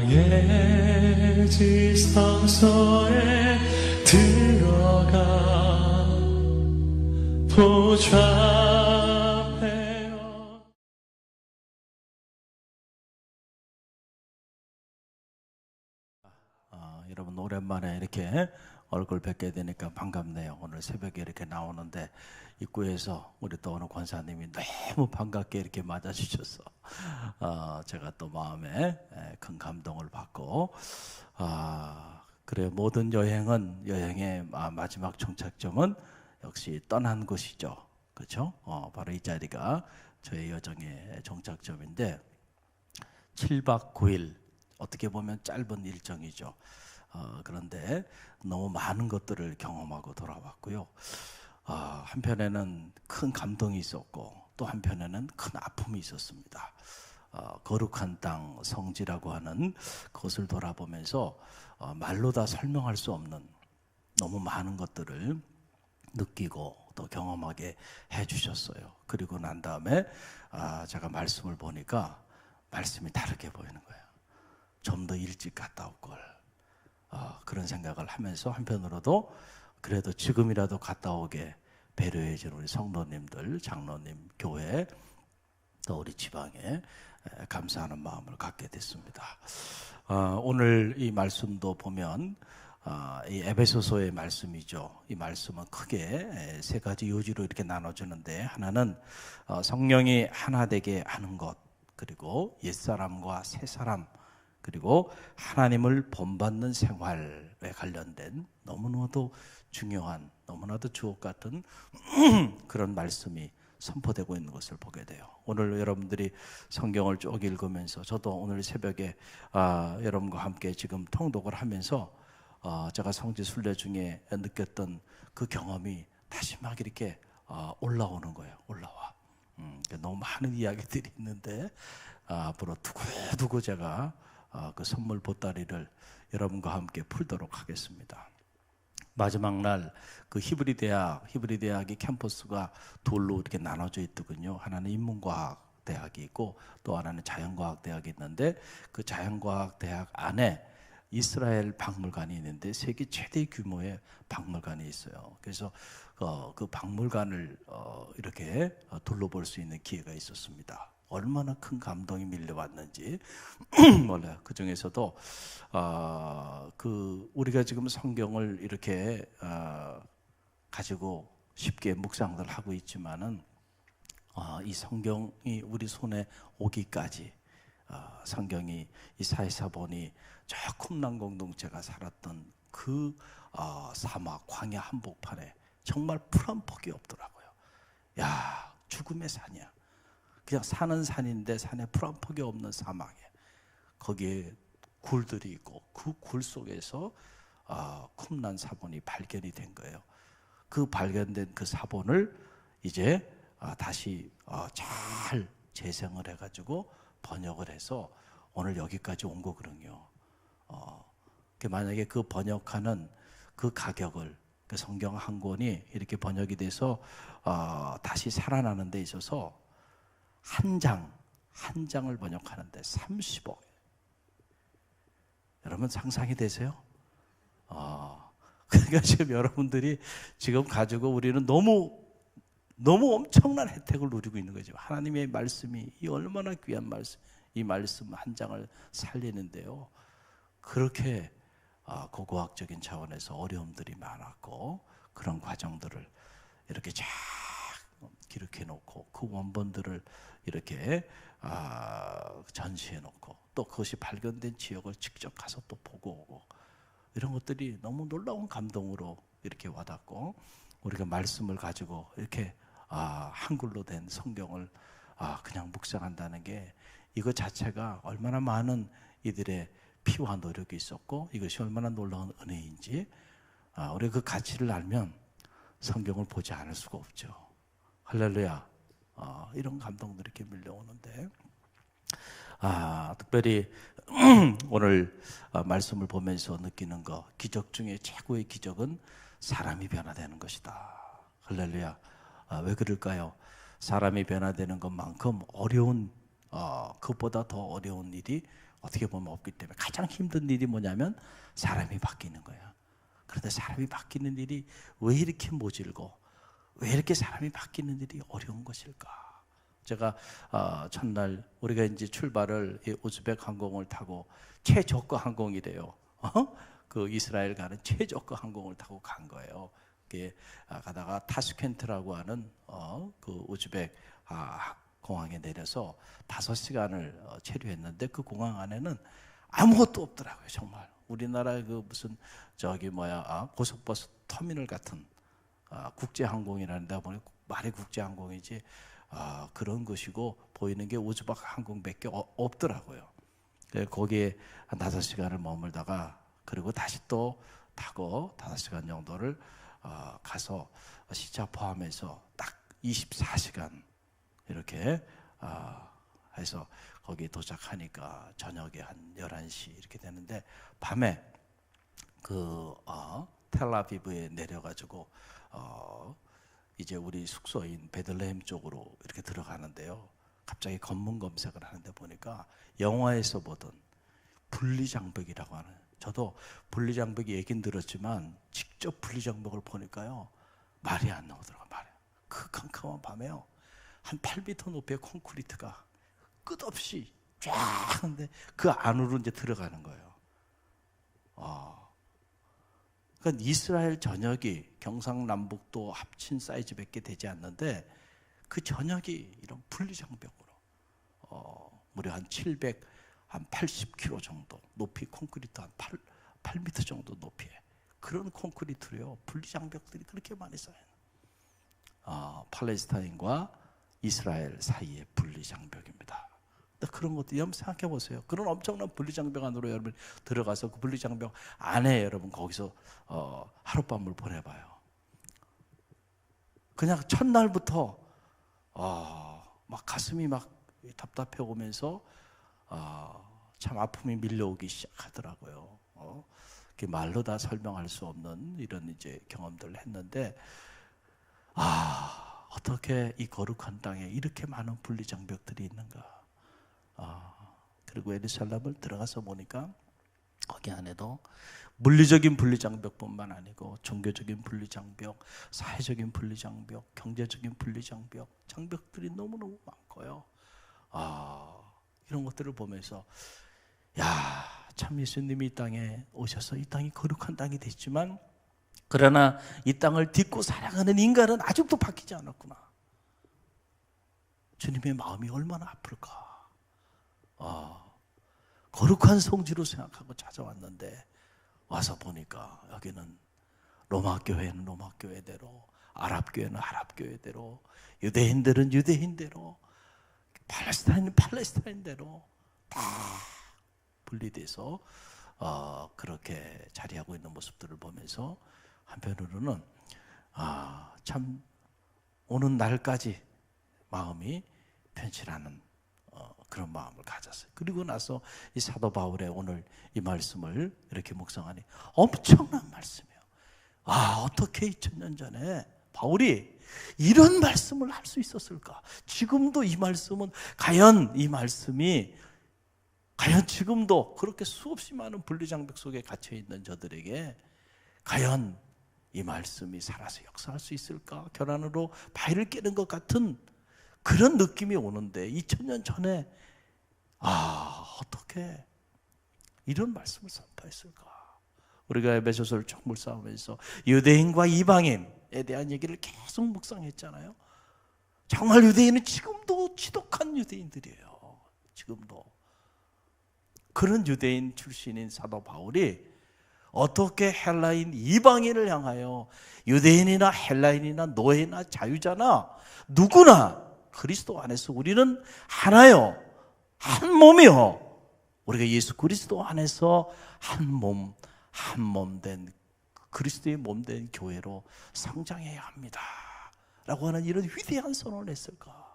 나의 지성소에 들어가 보좌하며 여러분 오랜만에 이렇게 얼굴 뵙게 되니까 반갑네요. 오늘 새벽에 이렇게 나오는데 입구에서 우리 또 오늘 권사님이 너무 반갑게 이렇게 맞아주셔서 제가 또 마음에 큰 감동을 받고 그래요. 모든 여행의 마지막 종착점은 역시 떠난 곳이죠. 그렇죠? 바로 이 자리가 저의 여정의 종착점인데 7박 9일 어떻게 보면 짧은 일정이죠. 그런데 너무 많은 것들을 경험하고 돌아왔고요. 한편에는 큰 감동이 있었고 또 한편에는 큰 아픔이 있었습니다. 거룩한 땅 성지라고 하는 것을 돌아보면서 말로 다 설명할 수 없는 너무 많은 것들을 느끼고 또 경험하게 해주셨어요. 그리고 난 다음에 제가 말씀을 보니까 말씀이 다르게 보이는 거예요. 좀 더 일찍 갔다 올 걸. 그런 생각을 하면서 한편으로도 그래도 지금이라도 갔다 오게 배려해 준 우리 성도님들, 장로님, 교회, 또 우리 지방에 감사하는 마음을 갖게 됐습니다. 오늘 이 말씀도 보면 이 에베소서의 말씀이죠. 이 말씀은 크게 세 가지 요지로 이렇게 나눠주는데 하나는 성령이 하나 되게 하는 것, 그리고 옛사람과 새사람, 그리고 하나님을 본받는 생활에 관련된 너무나도 중요한, 너무나도 주옥 같은 그런 말씀이 선포되고 있는 것을 보게 돼요. 오늘 여러분들이 성경을 쭉 읽으면서 저도 오늘 새벽에 여러분과 함께 지금 통독을 하면서 제가 성지 순례 중에 느꼈던 그 경험이 다시 막 이렇게 올라오는 거예요. 올라와. 너무 많은 이야기들이 있는데 앞으로 두고두고 제가 그 선물 보따리를 여러분과 함께 풀도록 하겠습니다. 마지막 날 그 히브리 대학이 캠퍼스가 둘로 이렇게 나눠져 있더군요. 하나는 인문과학 대학이 있고 또 하나는 자연과학 대학이 있는데 그 자연과학 대학 안에 이스라엘 박물관이 있는데 세계 최대 규모의 박물관이 있어요. 그래서 그 박물관을 이렇게 둘러볼 수 있는 기회가 있었습니다. 얼마나 큰 감동이 밀려왔는지 몰라요. 그 중에서도 우리가 지금 성경을 이렇게 가지고 쉽게 묵상들 하고 있지만은 이 성경이 우리 손에 오기까지 성경이 이 사회사본이 저 쿰란 공동체가 살았던 그 사막 광야 한복판에 정말 풀 한 폭이 없더라고요. 야, 죽음의 산이야. 그냥 사는 산인데 산에 풀 한 폭이 없는 사막에 거기에 굴들이 있고 그 굴 속에서 쿰란 사본이 발견이 된 거예요. 그 발견된 그 사본을 이제 다시 잘 재생을 해가지고 번역을 해서 오늘 여기까지 온 거거든요. 만약에 그 번역하는 그 가격을 그 성경 한 권이 이렇게 번역이 돼서 다시 살아나는 데 있어서 한 장을 번역하는데 30억. 여러분 상상이 되세요? 그러니까 지금 여러분들이 지금 가지고 우리는 너무 엄청난 혜택을 누리고 있는 거죠. 하나님의 말씀이 이 얼마나 귀한 말씀, 이 말씀 한 장을 살리는데요. 그렇게 고고학적인 차원에서 어려움들이 많았고 그런 과정들을 이렇게 쫙 기록해 놓고 그 원본들을 이렇게 전시해 놓고 또 그것이 발견된 지역을 직접 가서 또 보고 오고 이런 것들이 너무 놀라운 감동으로 이렇게 와닿고 우리가 말씀을 가지고 이렇게 한글로 된 성경을 그냥 묵상한다는 게 이거 자체가 얼마나 많은 이들의 피와 노력이 있었고 이것이 얼마나 놀라운 은혜인지 우리가 그 가치를 알면 성경을 보지 않을 수가 없죠. 할렐루야. 이런 감동들이 이렇게 밀려오는데 특별히 오늘 말씀을 보면서 느끼는 거, 기적 중에 최고의 기적은 사람이 변화되는 것이다. 할렐루야. 왜 그럴까요? 사람이 변화되는 것만큼 어려운 그것보다 더 어려운 일이 어떻게 보면 없기 때문에 가장 힘든 일이 뭐냐면 사람이 바뀌는 거예요. 그런데 사람이 바뀌는 일이 왜 이렇게 모질고 왜 이렇게 사람이 바뀌는 일이 어려운 것일까? 제가 첫날 우리가 이제 출발을 우즈벡 항공을 타고 최저가 항공이래요. 그 이스라엘 가는 최저가 항공을 타고 간 거예요. 가다가 타슈켄트라고 하는 그 우즈벡 공항에 내려서 5시간을 체류했는데 그 공항 안에는 아무것도 없더라고요. 정말 우리나라 그 무슨 고속버스 터미널 같은 국제항공이라는 데 보니 말이 국제항공이지 그런 것이고 보이는 게 우즈벡 항공밖에 없더라고요. 거기에 한 5시간을 머물다가 그리고 다시 또 타고 5시간 정도를 가서 시차 포함해서 딱 24시간 이렇게 해서 거기에 도착하니까 저녁에 한 11시 이렇게 되는데 밤에 텔아비브에 내려가지고 이제 우리 숙소인 베들레헴 쪽으로 이렇게 들어가는데요. 갑자기 검문 검색을 하는데 보니까 영화에서 보던 분리장벽이라고 하는, 저도 분리장벽 얘기는 들었지만 직접 분리장벽을 보니까요 말이 안 나오더라고요. 그 캄캄한 밤에요 한 8m 높이의 콘크리트가 끝없이 쫙 하는데 그 안으로 이제 들어가는 거예요. 그러니까 이스라엘 전역이 경상남북도 합친 사이즈밖에 되지 않는데 그 전역이 이런 분리장벽으로 무려 한 80km 정도 높이 콘크리트 한 8m 정도 높이에 그런 콘크리트로요 분리장벽들이 그렇게 많이 쌓여요. 팔레스타인과 이스라엘 사이의 분리장벽입니다. 그런 것도 여러분 생각해 보세요. 그런 엄청난 분리장벽 안으로 여러분 들어가서 그 분리장벽 안에 여러분 거기서 하룻밤을 보내봐요. 그냥 첫날부터 막 가슴이 막 답답해 오면서 참 아픔이 밀려오기 시작하더라고요. 말로 다 설명할 수 없는 이런 이제 경험들을 했는데 어떻게 이 거룩한 땅에 이렇게 많은 분리장벽들이 있는가? 그리고 예루살렘을 들어가서 보니까 거기 안에도 물리적인 분리장벽뿐만 아니고 종교적인 분리장벽, 사회적인 분리장벽, 경제적인 분리장벽, 장벽들이 너무너무 많고요. 이런 것들을 보면서 참 예수님이 이 땅에 오셔서 이 땅이 거룩한 땅이 됐지만 그러나 이 땅을 딛고 살아가는 인간은 아직도 바뀌지 않았구나. 주님의 마음이 얼마나 아플까. 거룩한 성지로 생각하고 찾아왔는데 와서 보니까 여기는 로마 교회는 로마 교회대로, 아랍 교회는 아랍 교회대로, 유대인들은 유대인대로, 팔레스타인은 팔레스타인대로 다 분리돼서 그렇게 자리하고 있는 모습들을 보면서 한편으로는 참 오는 날까지 마음이 편치라는 그런 마음을 가졌어요. 그리고 나서 이 사도 바울의 오늘 이 말씀을 이렇게 묵상하니 엄청난 말씀이에요. 어떻게 2000년 전에 바울이 이런 말씀을 할 수 있었을까? 지금도 이 말씀은 과연 이 말씀이 과연 지금도 그렇게 수없이 많은 분리장벽 속에 갇혀있는 저들에게 과연 이 말씀이 살아서 역사할 수 있을까? 결안으로 바위를 깨는 것 같은 그런 느낌이 오는데 2000년 전에 어떻게 이런 말씀을 선포했을까? 우리가 에베소서를 쭉 묵상하면서 유대인과 이방인에 대한 얘기를 계속 묵상했잖아요. 정말 유대인은 지금도 지독한 유대인들이에요. 지금도. 그런 유대인 출신인 사도 바울이 어떻게 헬라인 이방인을 향하여 유대인이나 헬라인이나 노예나 자유자나 누구나 그리스도 안에서 우리는 하나요, 한 몸이요, 우리가 예수 그리스도 안에서 한 몸 된 그리스도의 몸 된 교회로 성장해야 합니다 라고 하는 이런 위대한 선언을 했을까?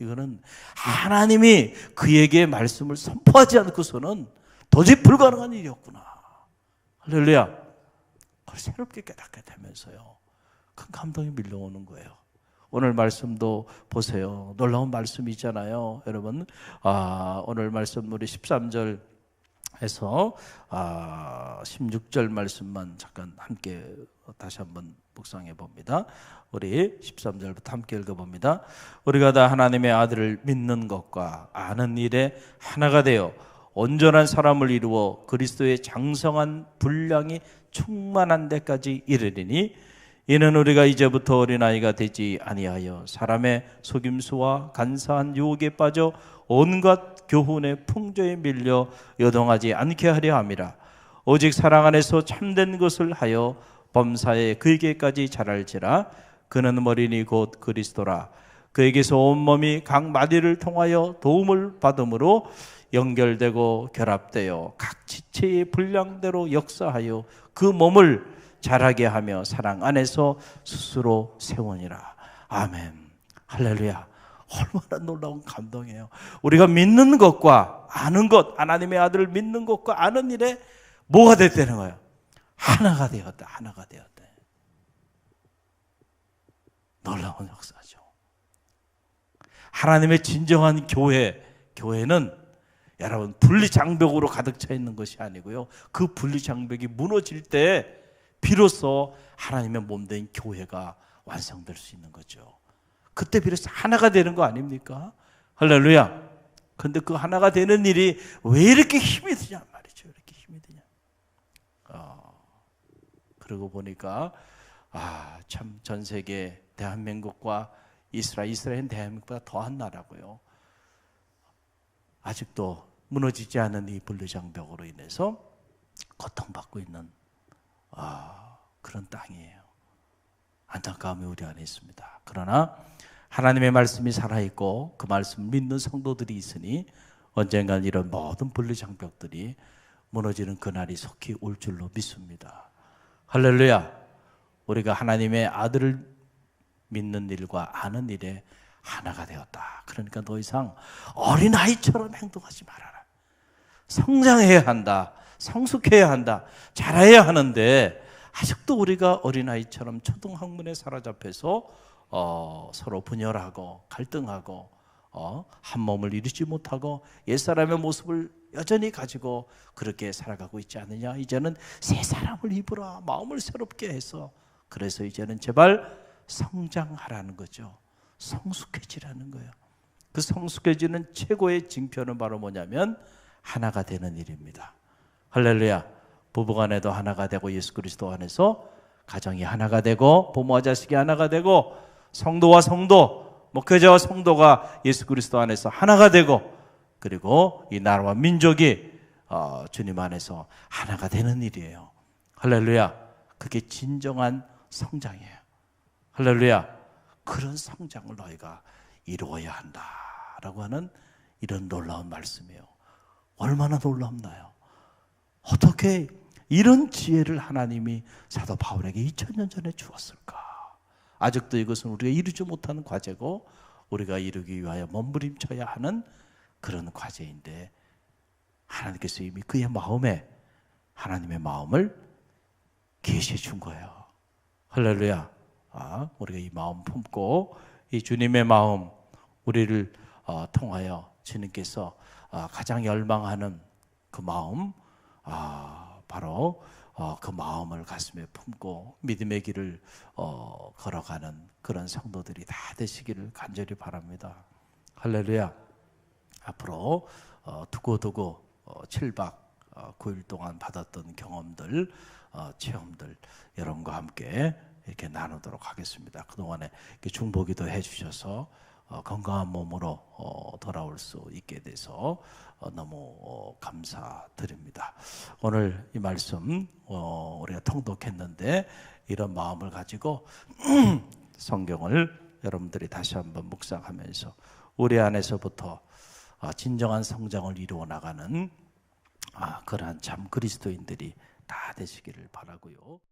이거는 하나님이 그에게 말씀을 선포하지 않고서는 도저히 불가능한 일이었구나. 할렐루야. 그걸 새롭게 깨닫게 되면서요 큰 감동이 밀려오는 거예요. 오늘 말씀도 보세요. 놀라운 말씀이잖아요. 여러분 오늘 말씀 우리 13절 해서 16절 말씀만 잠깐 함께 다시 한번 묵상해 봅니다. 우리 13절부터 함께 읽어봅니다. 우리가 다 하나님의 아들을 믿는 것과 아는 일에 하나가 되어 온전한 사람을 이루어 그리스도의 장성한 분량이 충만한 데까지 이르리니, 이는 우리가 이제부터 어린아이가 되지 아니하여 사람의 속임수와 간사한 유혹에 빠져 온갖 교훈의 풍조에 밀려 여동하지 않게 하려 함이라. 오직 사랑 안에서 참된 것을 하여 범사에 그에게까지 자랄지라. 그는 머리니 곧 그리스도라. 그에게서 온몸이 각 마디를 통하여 도움을 받음으로 연결되고 결합되어 각 지체의 분량대로 역사하여 그 몸을 자라게 하며 사랑 안에서 스스로 세우니라. 아멘. 할렐루야. 얼마나 놀라운 감동이에요. 우리가 믿는 것과 아는 것, 하나님의 아들을 믿는 것과 아는 일에 뭐가 됐다는 거예요? 하나가 되었다. 하나가 되었다. 놀라운 역사죠. 하나님의 진정한 교회는 여러분 분리장벽으로 가득 차 있는 것이 아니고요, 그 분리장벽이 무너질 때 비로소 하나님의 몸된 교회가 완성될 수 있는 거죠. 그때 비로소 하나가 되는 거 아닙니까? 할렐루야. 그런데 그 하나가 되는 일이 왜 이렇게 힘이 드냐 말이죠. 이렇게 힘이 드냐. 그러고 보니까 참 전 세계 대한민국과 이스라엘은 대한민국보다 더한 나라고요. 아직도 무너지지 않은 이 분리장벽으로 인해서 고통받고 있는 그런 땅이에요. 안타까움이 우리 안에 있습니다. 그러나 하나님의 말씀이 살아있고 그 말씀 믿는 성도들이 있으니 언젠간 이런 모든 분리장벽들이 무너지는 그날이 속히 올 줄로 믿습니다. 할렐루야. 우리가 하나님의 아들을 믿는 일과 아는 일에 하나가 되었다. 그러니까 더 이상 어린아이처럼 행동하지 말아라. 성장해야 한다. 성숙해야 한다. 자라야 하는데 아직도 우리가 어린아이처럼 초등학문에 사로잡혀서 서로 분열하고 갈등하고 한 몸을 이루지 못하고 옛사람의 모습을 여전히 가지고 그렇게 살아가고 있지 않느냐. 이제는 새 사람을 입으라. 마음을 새롭게 해서, 그래서 이제는 제발 성장하라는 거죠. 성숙해지라는 거예요. 그 성숙해지는 최고의 징표는 바로 뭐냐면 하나가 되는 일입니다. 할렐루야. 부부간에도 하나가 되고 예수 그리스도 안에서 가정이 하나가 되고 부모와 자식이 하나가 되고 성도와 성도, 목회자와 성도가 예수 그리스도 안에서 하나가 되고, 그리고 이 나라와 민족이 주님 안에서 하나가 되는 일이에요. 할렐루야. 그게 진정한 성장이에요. 할렐루야. 그런 성장을 너희가 이루어야 한다라고 하는 이런 놀라운 말씀이에요. 얼마나 놀랍나요? 어떻게 이런 지혜를 하나님이 사도 바울에게 2000년 전에 주었을까? 아직도 이것은 우리가 이루지 못하는 과제고 우리가 이루기 위하여 몸부림쳐야 하는 그런 과제인데, 하나님께서 이미 그의 마음에 하나님의 마음을 계시해 준 거예요. 할렐루야. 우리가 이 마음 품고 이 주님의 마음, 우리를 통하여 주님께서 가장 열망하는 그 마음, 바로 그 마음을 가슴에 품고 믿음의 길을 걸어가는 그런 성도들이 다 되시기를 간절히 바랍니다. 할렐루야. 앞으로 두고두고 7박 9일 동안 받았던 경험들, 체험들 여러분과 함께 이렇게 나누도록 하겠습니다. 그동안에 중보기도 해주셔서 건강한 몸으로 돌아올 수 있게 돼서 너무 감사드립니다. 오늘 이 말씀 우리가 통독했는데 이런 마음을 가지고 성경을 여러분들이 다시 한번 묵상하면서 우리 안에서부터 진정한 성장을 이루어 나가는 그러한 참 그리스도인들이 다 되시기를 바라고요.